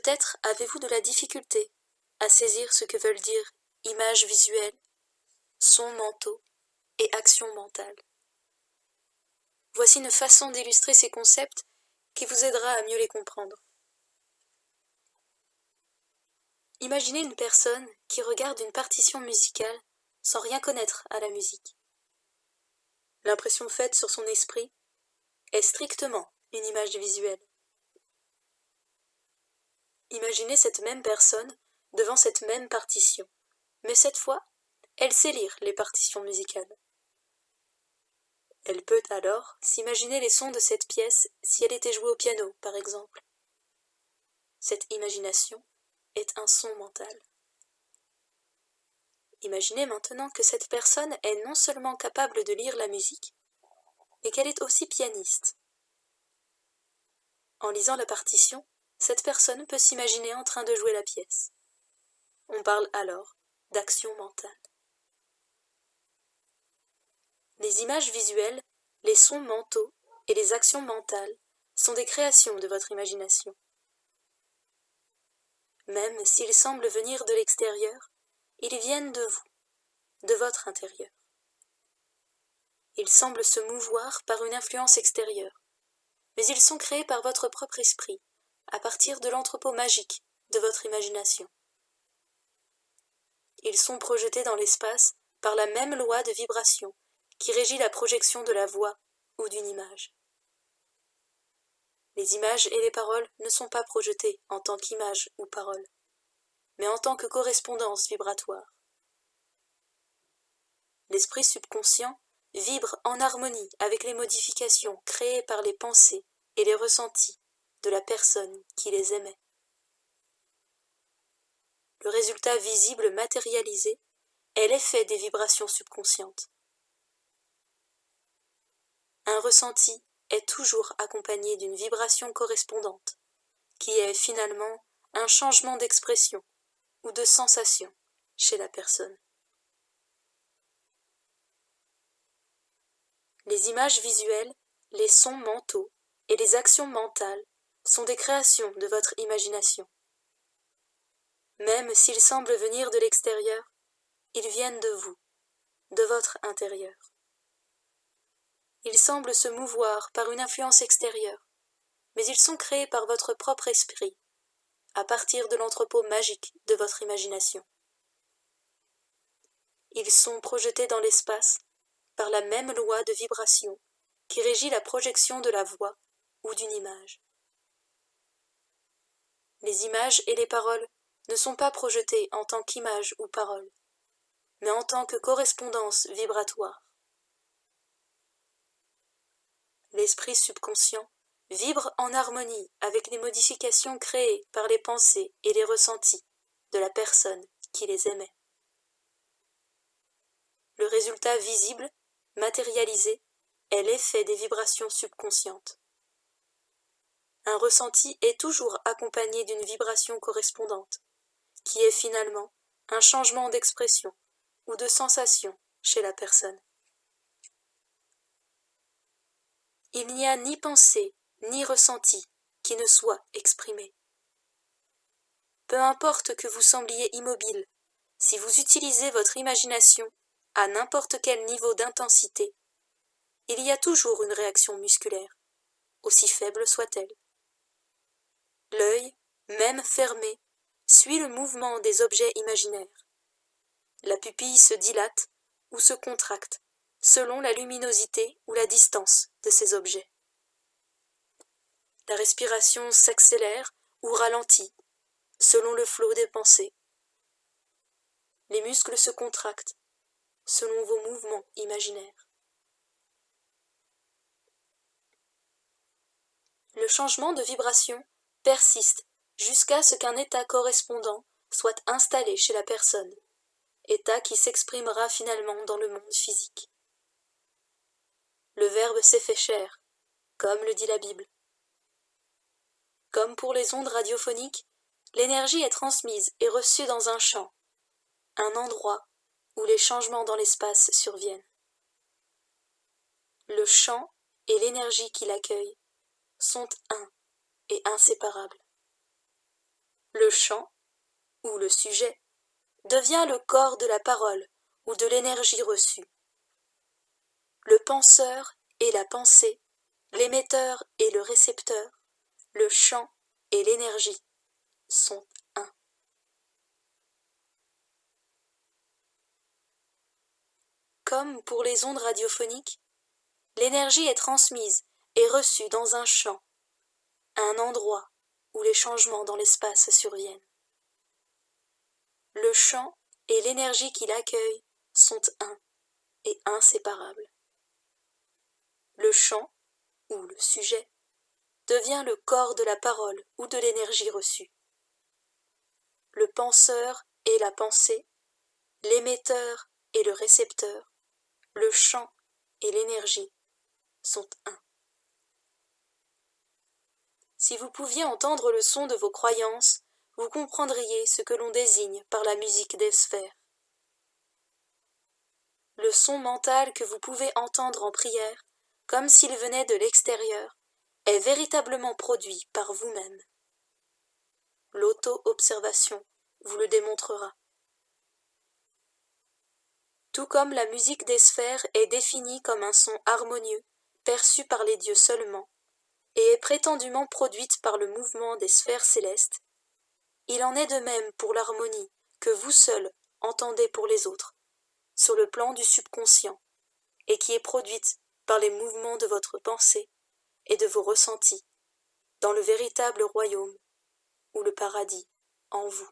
Peut-être avez-vous de la difficulté à saisir ce que veulent dire images visuelles, sons mentaux et actions mentales. Voici une façon d'illustrer ces concepts qui vous aidera à mieux les comprendre. Imaginez une personne qui regarde une partition musicale sans rien connaître à la musique. L'impression faite sur son esprit est strictement une image visuelle. Imaginez cette même personne devant cette même partition, mais cette fois, elle sait lire les partitions musicales. Elle peut alors s'imaginer les sons de cette pièce si elle était jouée au piano, par exemple. Cette imagination est un son mental. Imaginez maintenant que cette personne est non seulement capable de lire la musique, mais qu'elle est aussi pianiste. En lisant la partition, cette personne peut s'imaginer en train de jouer la pièce. On parle alors d'action mentale. Les images visuelles, les sons mentaux et les actions mentales sont des créations de votre imagination. Même s'ils semblent venir de l'extérieur, ils viennent de vous, de votre intérieur. Ils semblent se mouvoir par une influence extérieure, mais ils sont créés par votre propre esprit, à partir de l'entrepôt magique de votre imagination. Ils sont projetés dans l'espace par la même loi de vibration qui régit la projection de la voix ou d'une image. Les images et les paroles ne sont pas projetées en tant qu'image ou parole, mais en tant que correspondance vibratoire. L'esprit subconscient vibre en harmonie avec les modifications créées par les pensées et les ressentis de la personne qui les émet. Le résultat visible matérialisé est l'effet des vibrations subconscientes. Un ressenti est toujours accompagné d'une vibration correspondante, qui est finalement un changement d'expression ou de sensation chez la personne. Les images visuelles, les sons mentaux et les actions mentales sont des créations de votre imagination. Même s'ils semblent venir de l'extérieur, ils viennent de vous, de votre intérieur. Ils semblent se mouvoir par une influence extérieure, mais ils sont créés par votre propre esprit, à partir de l'entrepôt magique de votre imagination. Ils sont projetés dans l'espace par la même loi de vibration qui régit la projection de la voix ou d'une image. Les images et les paroles ne sont pas projetées en tant qu'image ou parole, mais en tant que correspondance vibratoire. L'esprit subconscient vibre en harmonie avec les modifications créées par les pensées et les ressentis de la personne qui les émet. Le résultat visible, matérialisé, est l'effet des vibrations subconscientes. Un ressenti est toujours accompagné d'une vibration correspondante, qui est finalement un changement d'expression ou de sensation chez la personne. Il n'y a ni pensée, ni ressenti qui ne soit exprimé. Peu importe que vous sembliez immobile, si vous utilisez votre imagination à n'importe quel niveau d'intensité, il y a toujours une réaction musculaire, aussi faible soit-elle. L'œil, même fermé, suit le mouvement des objets imaginaires. La pupille se dilate ou se contracte selon la luminosité ou la distance de ces objets. La respiration s'accélère ou ralentit selon le flot des pensées. Les muscles se contractent selon vos mouvements imaginaires. Le changement de vibration persiste jusqu'à ce qu'un état correspondant soit installé chez la personne, état qui s'exprimera finalement dans le monde physique. Le Verbe s'est fait chair, comme le dit la Bible. Comme pour les ondes radiophoniques, l'énergie est transmise et reçue dans un champ, un endroit où les changements dans l'espace surviennent. Le champ et l'énergie qui l'accueille sont un et inséparables. Le chant, ou le sujet, devient le corps de la parole ou de l'énergie reçue. Le penseur et la pensée, l'émetteur et le récepteur, le chant et l'énergie sont un. Comme pour les ondes radiophoniques, l'énergie est transmise et reçue dans un champ, un endroit où les changements dans l'espace surviennent. Le champ et l'énergie qui l'accueille sont un et inséparables. Le chant, ou le sujet, devient le corps de la parole ou de l'énergie reçue. Le penseur et la pensée, l'émetteur et le récepteur, le chant et l'énergie sont un. Si vous pouviez entendre le son de vos croyances, vous comprendriez ce que l'on désigne par la musique des sphères. Le son mental que vous pouvez entendre en prière, comme s'il venait de l'extérieur, est véritablement produit par vous-même. L'auto-observation vous le démontrera. Tout comme la musique des sphères est définie comme un son harmonieux, perçu par les dieux seulement, et est prétendument produite par le mouvement des sphères célestes, il en est de même pour l'harmonie que vous seul entendez pour les autres, sur le plan du subconscient, et qui est produite par les mouvements de votre pensée et de vos ressentis, dans le véritable royaume ou le paradis en vous.